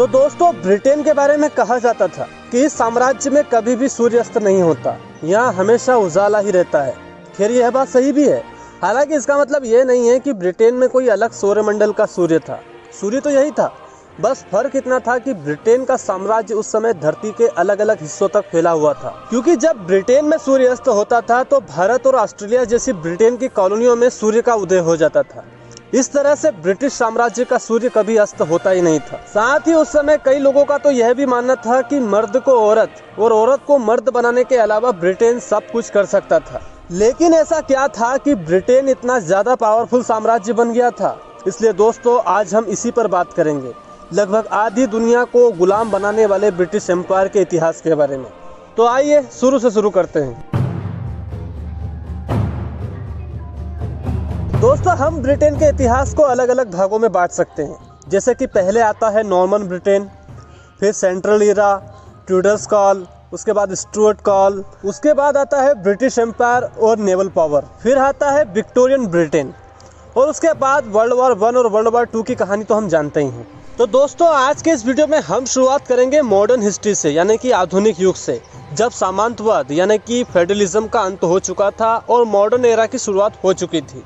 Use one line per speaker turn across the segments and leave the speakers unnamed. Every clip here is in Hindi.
तो दोस्तों, ब्रिटेन के बारे में कहा जाता था कि इस साम्राज्य में कभी भी सूर्यास्त नहीं होता, यहाँ हमेशा उजाला ही रहता है। खैर यह बात सही भी है। हालांकि इसका मतलब यह नहीं है कि ब्रिटेन में कोई अलग सौरमंडल का सूर्य था। सूर्य तो यही था, बस फर्क इतना था कि ब्रिटेन का साम्राज्य उस समय धरती के अलग अलग हिस्सों तक फैला हुआ था। क्योंकि जब ब्रिटेन में सूर्यास्त होता था तो भारत और ऑस्ट्रेलिया जैसी ब्रिटेन की कॉलोनियों में सूर्य का उदय हो जाता था। इस तरह से ब्रिटिश साम्राज्य का सूर्य कभी अस्त होता ही नहीं था। साथ ही उस समय कई लोगों का तो यह भी मानना था कि मर्द को औरत और औरत को मर्द बनाने के अलावा ब्रिटेन सब कुछ कर सकता था। लेकिन ऐसा क्या था कि ब्रिटेन इतना ज्यादा पावरफुल साम्राज्य बन गया था? इसलिए दोस्तों, आज हम इसी पर बात करेंगे, लगभग आधी दुनिया को गुलाम बनाने वाले ब्रिटिश एम्पायर के इतिहास के बारे में। तो आइए शुरू से शुरू करते हैं। दोस्तों, हम ब्रिटेन के इतिहास को अलग अलग भागों में बांट सकते हैं। जैसे कि पहले आता है नॉर्मन ब्रिटेन, फिर सेंट्रल इरा, ट्यूडर्स कॉल, उसके बाद स्टुअर्ट कॉल, उसके बाद आता है ब्रिटिश एम्पायर और नेवल पावर, फिर आता है विक्टोरियन ब्रिटेन, और उसके बाद वर्ल्ड वॉर 1 और वर्ल्ड वॉर 2 की कहानी तो हम जानते ही हैं। तो दोस्तों, आज के इस वीडियो में हम शुरुआत करेंगे मॉडर्न हिस्ट्री से, यानी कि आधुनिक युग से, जब सामंतवाद यानी कि फेडरलिज्म का अंत हो चुका था और मॉडर्न एरा की शुरुआत हो चुकी थी।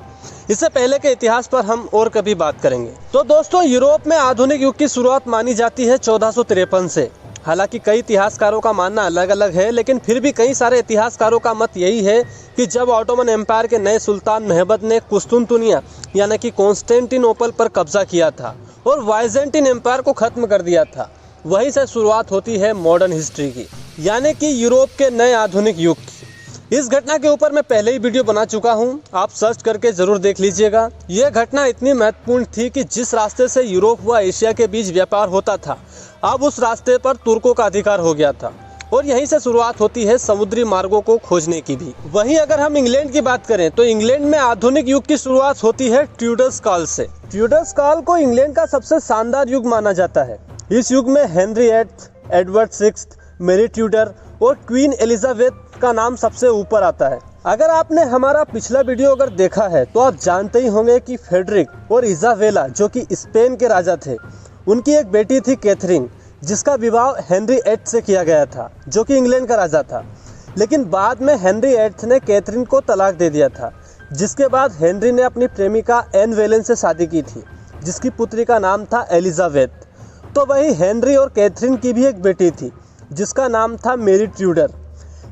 इससे पहले के इतिहास पर हम और कभी बात करेंगे। तो दोस्तों, यूरोप में आधुनिक युग की शुरुआत मानी जाती है 1453 से। हालांकि कई इतिहासकारों का मानना अलग अलग है, लेकिन फिर भी कई सारे इतिहासकारों का मत यही है कि जब ऑटोमन एम्पायर के नए सुल्तान महमद ने कुस्तुनतुनिया यानी कि कॉन्स्टेंटिनोपल पर कब्जा किया था और वाइजेंटीन एम्पायर को खत्म कर दिया था, वहीं से शुरुआत होती है मॉडर्न हिस्ट्री की, यानी कि यूरोप के नए आधुनिक युग की। इस घटना के ऊपर मैं पहले ही वीडियो बना चुका हूं, आप सर्च करके जरूर देख लीजिएगा। यह घटना इतनी महत्वपूर्ण थी कि जिस रास्ते से यूरोप व एशिया के बीच व्यापार होता था, अब उस रास्ते पर तुर्कों का अधिकार हो गया था, और यहीं से शुरुआत होती है समुद्री मार्गों को खोजने की भी। वहीं अगर हम इंग्लैंड की बात करें तो इंग्लैंड में आधुनिक युग की शुरुआत होती है ट्यूडर्स काल से। ट्यूडर्स काल को इंग्लैंड का सबसे शानदार युग माना जाता है। इस युग में हेनरी 8, एडवर्ड 6, मेरी ट्यूडर और क्वीन एलिजाबेथ का नाम सबसे ऊपर आता है। अगर आपने हमारा पिछला वीडियो अगर देखा है तो आप जानते ही होंगे कि फेडरिक और इजाबेला, जो कि स्पेन के राजा थे, उनकी एक बेटी थी कैथरीन, जिसका विवाह हेनरी 8 से किया गया था, जो कि इंग्लैंड का राजा था। लेकिन बाद में हेनरी 8 ने कैथरीन को तलाक दे दिया था, जिसके बाद हेनरी ने अपनी प्रेमिका एन वेलेन से शादी की थी, जिसकी पुत्री का नाम था एलिजाबेथ। तो वही हेनरी और कैथरीन की भी एक बेटी थी, जिसका नाम था मेरी ट्यूडर।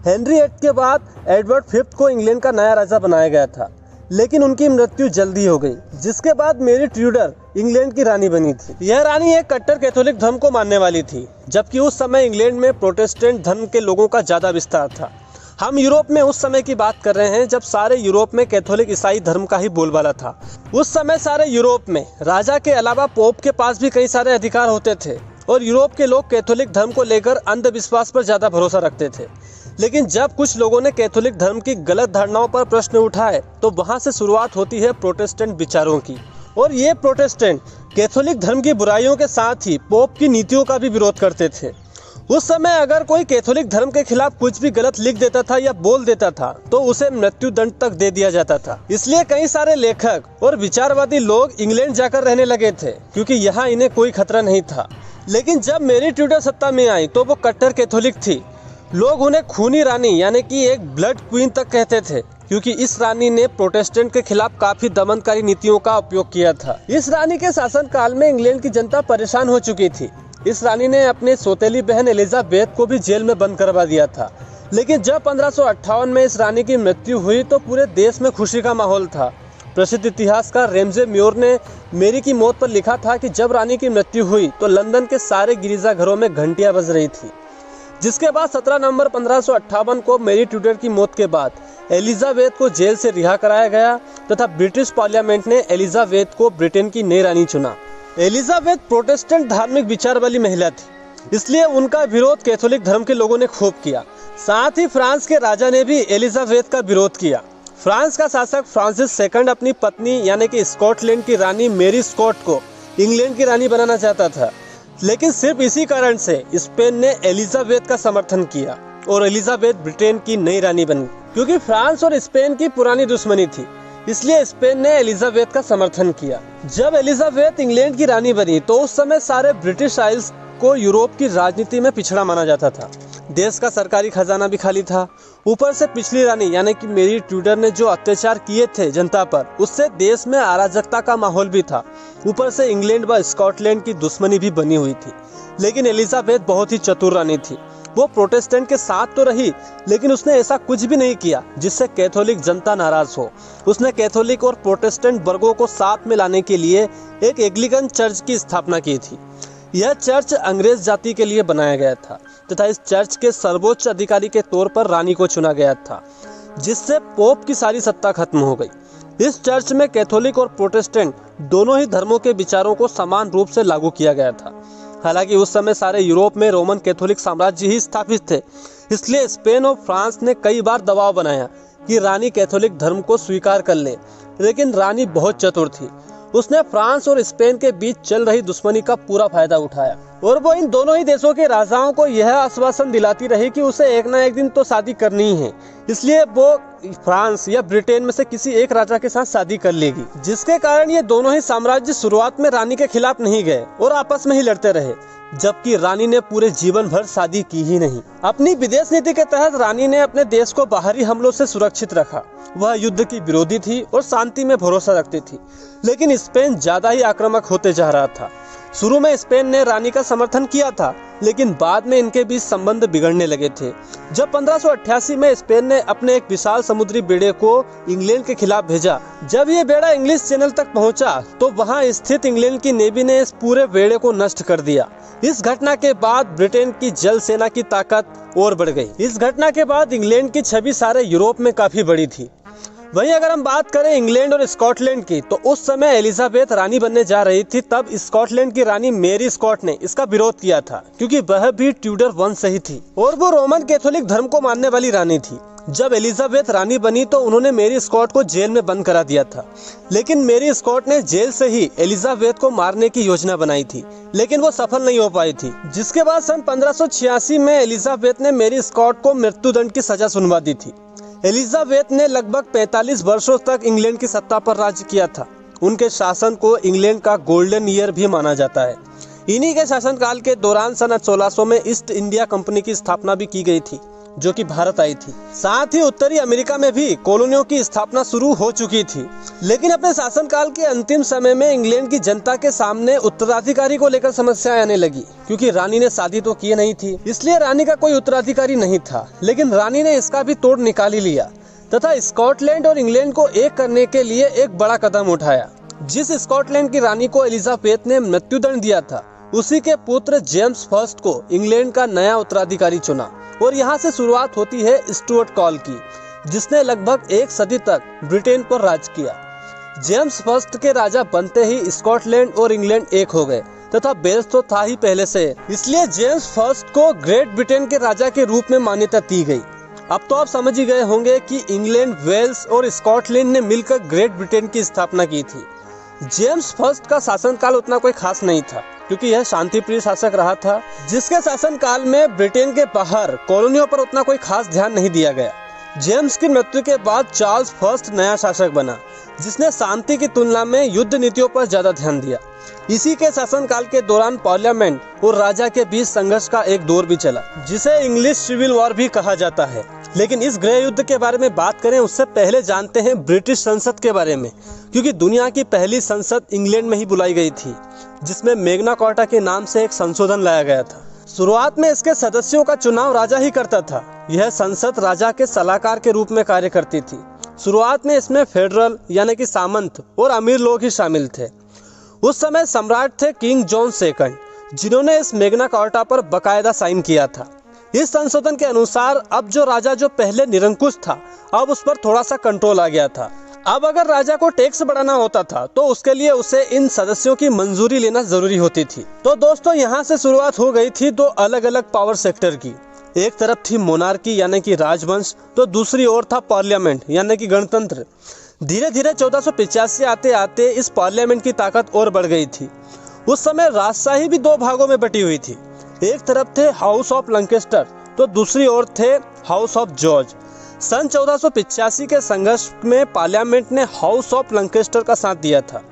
हेनरी 8 के बाद एडवर्ड 5 को इंग्लैंड का नया राजा बनाया गया था, लेकिन उनकी मृत्यु जल्दी हो गई, जिसके बाद मेरी ट्यूडर इंग्लैंड की रानी बनी थी। यह रानी एक कट्टर कैथोलिक धर्म को मानने वाली थी, जबकि उस समय इंग्लैंड में प्रोटेस्टेंट धर्म के लोगों का ज्यादा विस्तार था। हम यूरोप में उस समय की बात कर रहे हैं जब सारे यूरोप में कैथोलिक ईसाई धर्म का ही बोलबाला था। उस समय सारे यूरोप में राजा के अलावा पोप के पास भी कई सारे अधिकार होते थे, और यूरोप के लोग कैथोलिक धर्म को लेकर अंधविश्वास पर ज्यादा भरोसा रखते थे। लेकिन जब कुछ लोगों ने कैथोलिक धर्म की गलत धारणाओं पर प्रश्न उठाए तो वहां से शुरुआत होती है प्रोटेस्टेंट विचारों की। और ये प्रोटेस्टेंट कैथोलिक धर्म की बुराइयों के साथ ही पोप की नीतियों का भी विरोध करते थे। उस समय अगर कोई कैथोलिक धर्म के खिलाफ कुछ भी गलत लिख देता था या बोल देता था तो उसे मृत्यु दंड तक दे दिया जाता था। इसलिए कई सारे लेखक और विचारवादी लोग इंग्लैंड जाकर रहने लगे थे, क्योंकि यहाँ इन्हें कोई खतरा नहीं था। लेकिन जब मेरी ट्यूडर सत्ता में आई तो वो कट्टर कैथोलिक थी। लोग उन्हें खूनी रानी यानी कि एक ब्लड क्वीन तक कहते थे, क्योंकि इस रानी ने प्रोटेस्टेंट के खिलाफ काफी दमनकारी नीतियों का उपयोग किया था। इस रानी के शासन काल में इंग्लैंड की जनता परेशान हो चुकी थी। इस रानी ने अपने सौतेली बहन एलिजाबेथ को भी जेल में बंद करवा दिया था। लेकिन जब 1558 में इस रानी की मृत्यु हुई तो पूरे देश में खुशी का माहौल था। प्रसिद्ध इतिहासकार रेमजे म्योर ने मेरी की मौत पर लिखा था कि जब रानी की मृत्यु हुई तो लंदन के सारे गिरजाघरों में घंटियां बज रही थी। जिसके बाद 17 नवंबर 1558 को मेरी ट्यूडर की मौत के बाद एलिजाबेथ को जेल से रिहा कराया गया तथा ब्रिटिश पार्लियामेंट ने एलिजाबेथ को ब्रिटेन की नई रानी चुना। एलिजाबेथ प्रोटेस्टेंट धार्मिक विचार वाली महिला थी, इसलिए उनका विरोध कैथोलिक धर्म के लोगों ने खूब किया। साथ ही फ्रांस के राजा ने भी एलिजाबेथ का विरोध किया। फ्रांस का शासक फ्रांसिस सेकंड अपनी पत्नी यानी कि स्कॉटलैंड की रानी मेरी स्कॉट को इंग्लैंड की रानी बनाना चाहता था, लेकिन सिर्फ इसी कारण से स्पेन ने एलिजाबेथ का समर्थन किया और एलिजाबेथ ब्रिटेन की नई रानी बनी। क्योंकि फ्रांस और स्पेन की पुरानी दुश्मनी थी, इसलिए स्पेन ने एलिजाबेथ का समर्थन किया। जब एलिजाबेथ इंग्लैंड की रानी बनी तो उस समय सारे ब्रिटिश आइल्स को यूरोप की राजनीति में पिछड़ा माना जाता था। देश का सरकारी खजाना भी खाली था। ऊपर से पिछली रानी यानी कि मेरी ट्यूडर ने जो अत्याचार किए थे जनता पर, उससे देश में अराजकता का माहौल भी था। ऊपर से इंग्लैंड व स्कॉटलैंड की दुश्मनी भी बनी हुई थी। लेकिन एलिजाबेथ बहुत ही चतुर रानी थी। वो प्रोटेस्टेंट के साथ तो रही, लेकिन उसने ऐसा कुछ भी नहीं किया जिससे कैथोलिक जनता नाराज हो। उसने कैथोलिक और प्रोटेस्टेंट वर्गों को साथ में लाने के लिए एक एंग्लिकन चर्च की स्थापना की थी। यह चर्च अंग्रेज जाति के लिए बनाया गया था तथा इस चर्च के सर्वोच्च अधिकारी के तौर पर रानी को चुना गया था, जिससे पोप की सारी सत्ता खत्म हो गई। इस चर्च में कैथोलिक और प्रोटेस्टेंट दोनों ही धर्मों के विचारों को समान रूप से लागू किया गया था। हालांकि उस समय सारे यूरोप में रोमन कैथोलिक साम्राज्य ही स्थापित थे, इसलिए स्पेन और फ्रांस ने कई बार दबाव बनाया कि रानी कैथोलिक धर्म को स्वीकार कर ले। लेकिन रानी बहुत चतुर थी। उसने फ्रांस और स्पेन के बीच चल रही दुश्मनी का पूरा फायदा उठाया और वो इन दोनों ही देशों के राजाओं को यह आश्वासन दिलाती रही कि उसे एक ना एक दिन तो शादी करनी ही है। इसलिए वो फ्रांस या ब्रिटेन में से किसी एक राजा के साथ शादी कर लेगी, जिसके कारण ये दोनों ही साम्राज्य शुरुआत में रानी के खिलाफ नहीं गए और आपस में ही लड़ते रहे, जबकि रानी ने पूरे जीवन भर शादी की ही नहीं। अपनी विदेश नीति के तहत रानी ने अपने देश को बाहरी हमलों से सुरक्षित रखा। वह युद्ध की विरोधी थी और शांति में भरोसा रखती थी, लेकिन स्पेन ज्यादा ही आक्रामक होते जा रहा था। शुरू में स्पेन ने रानी का समर्थन किया था, लेकिन बाद में इनके बीच संबंध बिगड़ने लगे थे। जब 1588 में स्पेन ने अपने एक विशाल समुद्री बेड़े को इंग्लैंड के खिलाफ भेजा, जब ये बेड़ा इंग्लिश चैनल तक पहुंचा तो वहां स्थित इंग्लैंड की नेवी ने इस पूरे बेड़े को नष्ट कर दिया। इस घटना के बाद ब्रिटेन की जल सेना की ताकत और बढ़ गई। इस घटना के बाद इंग्लैंड की छवि सारे यूरोप में काफी बड़ी थी। वहीं अगर हम बात करें इंग्लैंड और स्कॉटलैंड की, तो उस समय एलिजाबेथ रानी बनने जा रही थी। तब स्कॉटलैंड की रानी मेरी स्कॉट ने इसका विरोध किया था, क्योंकि वह भी ट्यूडर वंश से ही थी और वो रोमन कैथोलिक धर्म को मानने वाली रानी थी। जब एलिजाबेथ रानी बनी तो उन्होंने मेरी स्कॉट को जेल में बंद करा दिया था, लेकिन मेरी स्कॉट ने जेल से ही एलिजाबेथ को मारने की योजना बनाई थी, लेकिन वो सफल नहीं हो पाई थी। जिसके बाद सन 1586 में एलिजाबेथ ने मेरी स्कॉट को मृत्युदंड की सजा सुनवा दी थी। एलिजाबेथ ने लगभग 45 वर्षों तक इंग्लैंड की सत्ता पर राज्य किया था। उनके शासन को इंग्लैंड का गोल्डन ईयर भी माना जाता है। इन्हीं के शासनकाल के दौरान सन 1600 में ईस्ट इंडिया कंपनी की स्थापना भी की गई थी, जो कि भारत आई थी। साथ ही उत्तरी अमेरिका में भी कॉलोनियों की स्थापना शुरू हो चुकी थी। लेकिन अपने शासनकाल के अंतिम समय में इंग्लैंड की जनता के सामने उत्तराधिकारी को लेकर समस्याएं आने लगी, क्योंकि रानी ने शादी तो की नहीं थी, इसलिए रानी का कोई उत्तराधिकारी नहीं था। लेकिन रानी ने इसका भी तोड़ निकाल ही लिया तथा स्कॉटलैंड और इंग्लैंड को एक करने के लिए एक बड़ा कदम उठाया। जिस स्कॉटलैंड की रानी को एलिजाबेथ ने मृत्युदंड दिया था, उसी के पुत्र जेम्स फर्स्ट को इंग्लैंड का नया उत्तराधिकारी चुना और यहाँ से शुरुआत होती है स्टुअर्ट कॉल की, जिसने लगभग एक सदी तक ब्रिटेन पर राज किया। जेम्स फर्स्ट के राजा बनते ही स्कॉटलैंड और इंग्लैंड एक हो गए तथा वेल्स तो था ही पहले से, इसलिए जेम्स फर्स्ट को ग्रेट ब्रिटेन के राजा के रूप में मान्यता दी गई। अब तो आप समझ ही गए होंगे कि इंग्लैंड, वेल्स और स्कॉटलैंड ने मिलकर ग्रेट ब्रिटेन की स्थापना की थी। जेम्स फर्स्ट का शासनकाल उतना कोई खास नहीं था, क्योंकि यह शांतिप्रिय शासक रहा था, जिसके शासनकाल में ब्रिटेन के बाहर कॉलोनियों पर उतना कोई खास ध्यान नहीं दिया गया। जेम्स की मृत्यु के बाद चार्ल्स फर्स्ट नया शासक बना, जिसने शांति की तुलना में युद्ध नीतियों पर ज्यादा ध्यान दिया। इसी के शासनकाल के दौरान पार्लियामेंट और राजा के बीच संघर्ष का एक दौर भी चला, जिसे इंग्लिश सिविल वॉर भी कहा जाता है। लेकिन इस गृह युद्ध के बारे में बात करें उससे पहले जानते हैं ब्रिटिश संसद के बारे में, क्योंकि दुनिया की पहली संसद इंग्लैंड में ही बुलाई गई थी, जिसमें मैग्ना कार्टा के नाम से एक संशोधन लाया गया था। शुरुआत में इसके सदस्यों का चुनाव राजा ही करता था। यह संसद राजा के सलाहकार के रूप में कार्य करती थी। शुरुआत में इसमें फेडरल यानी कि सामंत और अमीर लोग ही शामिल थे। उस समय सम्राट थे किंग जॉन सेकंड, जिन्होंने इस मैग्ना कार्टा पर बकायदा साइन किया था। इस संशोधन के अनुसार अब जो राजा जो पहले निरंकुश था, अब उस पर थोड़ा सा कंट्रोल आ गया था। अब अगर राजा को टैक्स बढ़ाना होता था तो उसके लिए उसे इन सदस्यों की मंजूरी लेना जरूरी होती थी। तो दोस्तों, यहाँ से शुरुआत हो गई थी दो अलग अलग पावर सेक्टर की। एक तरफ थी मोनार्की यानी कि राजवंश, तो दूसरी ओर था पार्लियामेंट यानी कि गणतंत्र। धीरे धीरे 1485 आते आते इस पार्लियामेंट की ताकत और बढ़ गई थी। उस समय राजशाही भी दो भागों में बटी हुई थी। एक तरफ थे हाउस ऑफ लंकेस्टर, तो दूसरी ओर थे हाउस ऑफ जॉर्ज। सन 1485 के संघर्ष में पार्लियामेंट ने हाउस ऑफ लंकेस्टर का साथ दिया था,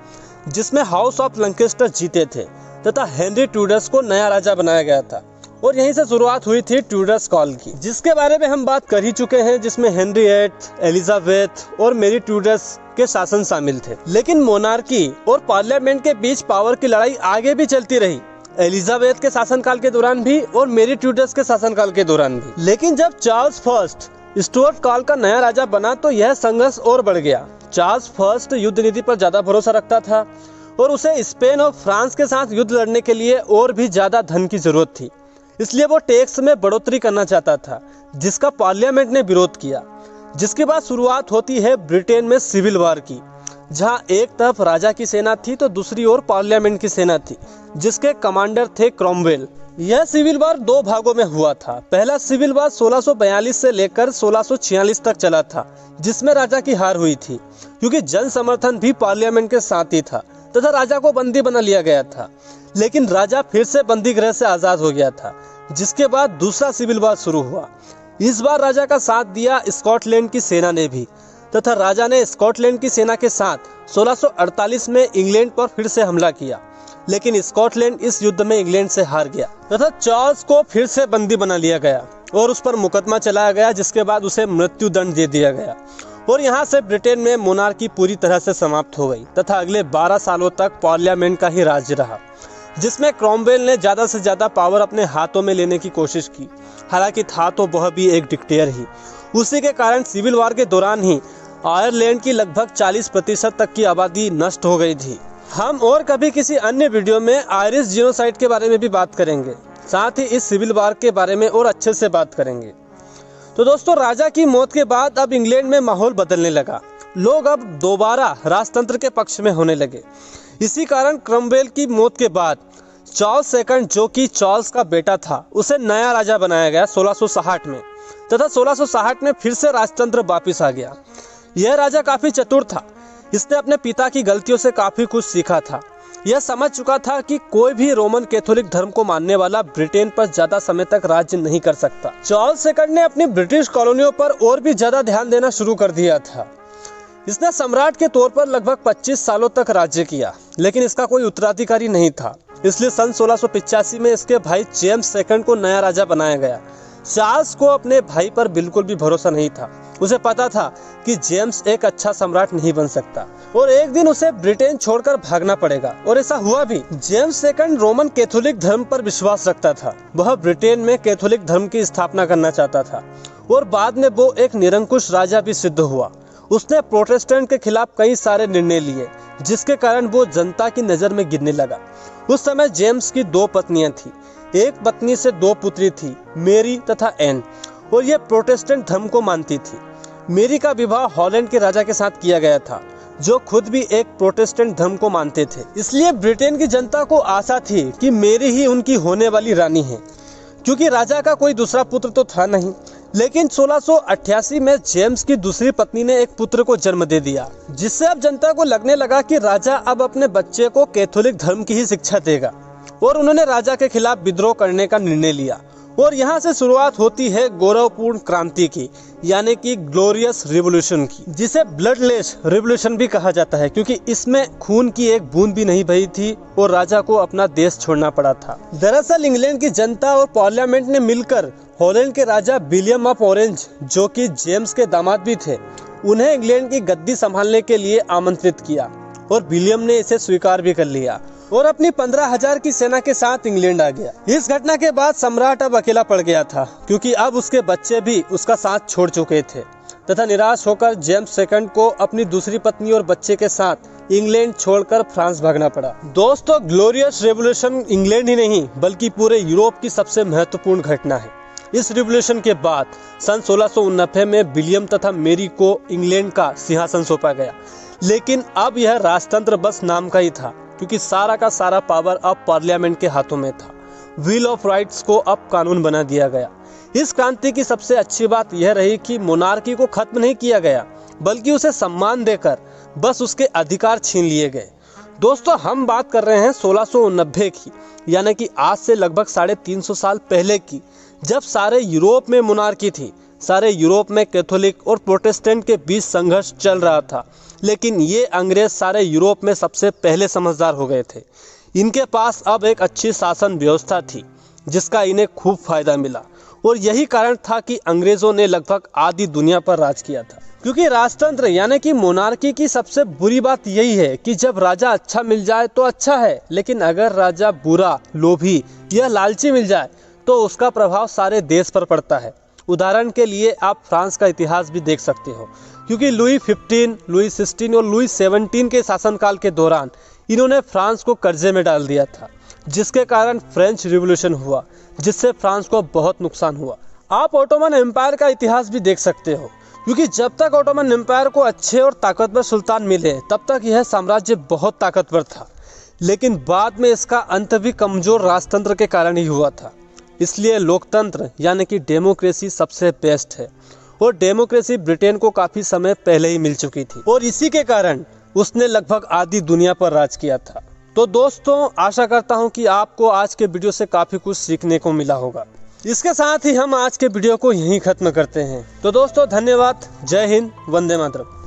जिसमें हाउस ऑफ लंकेस्टर जीते थे। तथा हेनरी ट्यूडर्स को नया राजा बनाया गया था और यहीं से शुरुआत हुई थी ट्यूडर्स कॉल की, जिसके बारे में हम बात कर ही चुके हैं, जिसमें हेनरी VIII, एलिजाबेथ और मेरी ट्यूडर्स के शासन शामिल थे। लेकिन मोनार्की और पार्लियामेंट के बीच पावर की लड़ाई आगे भी चलती रही, एलिजाबेथ के शासनकाल के दौरान भी और मेरी ट्यूडर्स के शासनकाल के दौरान भी। लेकिन जब चार्ल्स फर्स्ट स्टुअर्ट कॉल का नया राजा बना तो यह संघर्ष और बढ़ गया। चार्ल्स फर्स्ट युद्ध नीति पर ज्यादा भरोसा रखता था और उसे स्पेन और फ्रांस के साथ युद्ध लड़ने के लिए और भी ज्यादा धन की जरूरत थी, इसलिए वो टैक्स में बढ़ोतरी करना चाहता था, जिसका पार्लियामेंट ने विरोध किया। जिसके बाद शुरुआत होती है ब्रिटेन में सिविल वार की, जहां एक तरफ राजा की सेना थी तो दूसरी ओर पार्लियामेंट की सेना थी, जिसके कमांडर थे क्रॉमवेल। यह सिविल वार 2 भागों में हुआ था। पहला सिविल वार 1642 से लेकर 1646 तक चला था, जिसमें राजा की हार हुई थी क्योंकि जन समर्थन भी पार्लियामेंट के साथ ही था तथा राजा को बंदी बना लिया गया था। लेकिन राजा फिर से बंदी गृह से आजाद हो गया था, जिसके बाद दूसरा सिविल वार शुरू हुआ। इस बार राजा का साथ दिया स्कॉटलैंड की सेना ने भी, तथा राजा ने स्कॉटलैंड की सेना के साथ 1648 में इंग्लैंड पर फिर से हमला किया, लेकिन स्कॉटलैंड इस युद्ध में इंग्लैंड से हार गया तथा चार्ल्स को फिर से बंदी बना लिया गया और उस पर मुकदमा चलाया गया, जिसके बाद उसे मृत्यु दंड दे दिया गया और यहाँ से ब्रिटेन में मोनार्की पूरी तरह से समाप्त हो गई तथा अगले 12 सालों तक पार्लियामेंट का ही राज्य रहा, जिसमें क्रॉमवेल ने ज्यादा से ज्यादा पावर अपने हाथों में लेने की कोशिश की। हालांकि था तो वह भी एक डिक्टेटर ही। उसी के कारण सिविल वार के दौरान ही आयरलैंड की लगभग 40% तक की आबादी नष्ट हो गई थी। हम और कभी किसी अन्य वीडियो में आयरिश जीनोसाइड के बारे में भी बात करेंगे, साथ ही इस सिविल वार के बारे में और अच्छे से बात करेंगे। तो दोस्तों, राजा की मौत के बाद अब इंग्लैंड में माहौल बदलने लगा। लोग अब दोबारा राजतंत्र के पक्ष में होने लगे। इसी कारण क्रॉमवेल की मौत के बाद चार्ल्स सेकंड, जो कि चार्ल्स का बेटा था, उसे नया राजा बनाया गया 1660 में तथा 1660 में फिर से राजतंत्र वापिस आ गया। यह राजा काफी चतुर था। इसने अपने पिता की गलतियों से काफी कुछ सीखा था। यह समझ चुका था कि कोई भी रोमन कैथोलिक धर्म को मानने वाला ब्रिटेन पर ज्यादा समय तक राज्य नहीं कर सकता। चार्ल्स सेकंड ने अपनी ब्रिटिश कॉलोनियों पर और भी ज्यादा ध्यान देना शुरू कर दिया था। इसने सम्राट के तौर पर लगभग 25 सालों तक राज्य किया, लेकिन इसका कोई उत्तराधिकारी नहीं था। इसलिए सन 1685 में इसके भाई जेम्स सेकंड को नया राजा बनाया गया। चार्ल्स को अपने भाई पर बिल्कुल भी भरोसा नहीं था। उसे पता था कि जेम्स एक अच्छा सम्राट नहीं बन सकता और एक दिन उसे ब्रिटेन छोड़कर भागना पड़ेगा, और ऐसा हुआ भी। जेम्स सेकंड रोमन कैथोलिक धर्म पर विश्वास रखता था। वह ब्रिटेन में कैथोलिक धर्म की स्थापना करना चाहता था और बाद में वो एक निरंकुश राजा भी सिद्ध हुआ। उसने प्रोटेस्टेंट के खिलाफ कई सारे निर्णय लिए, जिसके कारण वो जनता की नजर में गिरने लगा। उस समय जेम्स की 2 पत्नियां थी। एक पत्नी से 2 पुत्री थी, मेरी तथा एन, और ये प्रोटेस्टेंट धर्म को मानती थी। मेरी का विवाह हॉलैंड के राजा के साथ किया गया था, जो खुद भी एक प्रोटेस्टेंट धर्म को मानते थे। इसलिए ब्रिटेन की जनता को आशा थी कि मेरी ही उनकी होने वाली रानी है, क्योंकि राजा का कोई दूसरा पुत्र तो था नहीं। लेकिन 1688 में जेम्स की दूसरी पत्नी ने एक पुत्र को जन्म दे दिया, जिससे अब जनता को लगने लगा कि राजा अब अपने बच्चे को कैथोलिक धर्म की ही शिक्षा देगा, और उन्होंने राजा के खिलाफ विद्रोह करने का निर्णय लिया। और यहाँ से शुरुआत होती है गौरवपूर्ण क्रांति की, यानी कि ग्लोरियस रिवॉल्यूशन की, जिसे ब्लडलेस रिवॉल्यूशन भी कहा जाता है, क्योंकि इसमें खून की एक बूंद भी नहीं बही थी और राजा को अपना देश छोड़ना पड़ा था। दरअसल इंग्लैंड की जनता और पार्लियामेंट ने मिलकर हॉलैंड के राजा विलियम ऑफ ऑरेंज, जो कि जेम्स के दामाद भी थे, उन्हें इंग्लैंड की गद्दी संभालने के लिए आमंत्रित किया और विलियम ने इसे स्वीकार भी कर लिया और अपनी 15,000 की सेना के साथ इंग्लैंड आ गया। इस घटना के बाद सम्राट अब अकेला पड़ गया था, क्योंकि अब उसके बच्चे भी उसका साथ छोड़ चुके थे, तथा निराश होकर जेम्स सेकंड को अपनी दूसरी पत्नी और बच्चे के साथ इंग्लैंड छोड़कर फ्रांस भागना पड़ा। दोस्तों, ग्लोरियस रेवोल्यूशन इंग्लैंड ही नहीं बल्कि पूरे यूरोप की सबसे महत्वपूर्ण घटना है। इस रिवॉल्यूशन के बाद सन 1689 में विलियम तथा मेरी को इंग्लैंड का सिंहासन सौंपा गया, लेकिन अब यह राजतंत्र बस नाम का ही था, क्योंकि सारा का सारा पावर अब पार्लियामेंट के हाथों में था। व्हील ऑफ राइट्स को अब कानून बना दिया गया। इस क्रांति की सबसे अच्छी बात यह रही कि मोनार्की को खत्म नहीं किया गया, बल्कि उसे सम्मान देकर बस उसके अधिकार छीन लिए गए। दोस्तों, हम बात कर रहे हैं 1690 की, यानी कि आज से लगभग 350 साल पहले की, जब सारे यूरोप में मोनार्की थी। सारे यूरोप में कैथोलिक और प्रोटेस्टेंट के बीच संघर्ष चल रहा था, लेकिन ये अंग्रेज सारे यूरोप में सबसे पहले समझदार हो गए थे। इनके पास अब एक अच्छी शासन व्यवस्था थी जिसका इन्हें खूब फायदा मिला और यही कारण था कि अंग्रेजों ने लगभग आधी दुनिया पर राज किया था। क्योंकि राजतंत्र यानी कि मोनार्की की सबसे बुरी बात यही है कि जब राजा अच्छा मिल जाए तो अच्छा है, लेकिन अगर राजा बुरा, लोभी या लालची मिल जाए तो उसका प्रभाव सारे देश पर पड़ता है। उदाहरण के लिए आप फ्रांस का इतिहास भी देख सकते हो, क्योंकि लुई 15, लुई 16 और लुई 17 के शासनकाल के दौरान इन्होंने फ्रांस को कर्जे में डाल दिया था, जिसके कारण फ्रेंच रिवॉल्यूशन हुआ, जिससे फ्रांस को बहुत नुकसान हुआ। आप ओटोमन एम्पायर का इतिहास भी देख सकते हो, क्योंकि जब तक ओटोमन एम्पायर को अच्छे और ताकतवर सुल्तान मिले तब तक यह साम्राज्य बहुत ताकतवर था, लेकिन बाद में इसका अंत भी कमजोर राजतंत्र के कारण ही हुआ था। इसलिए लोकतंत्र यानी कि डेमोक्रेसी सबसे बेस्ट है, और डेमोक्रेसी ब्रिटेन को काफ़ी समय पहले ही मिल चुकी थी और इसी के कारण उसने लगभग आधी दुनिया पर राज किया था। तो दोस्तों, आशा करता हूँ कि आपको आज के वीडियो से काफ़ी कुछ सीखने को मिला होगा। इसके साथ ही हम आज के वीडियो को यहीं ख़त्म करते हैं। तो दोस्तों, धन्यवाद। जय हिंद, वंदे मातरम।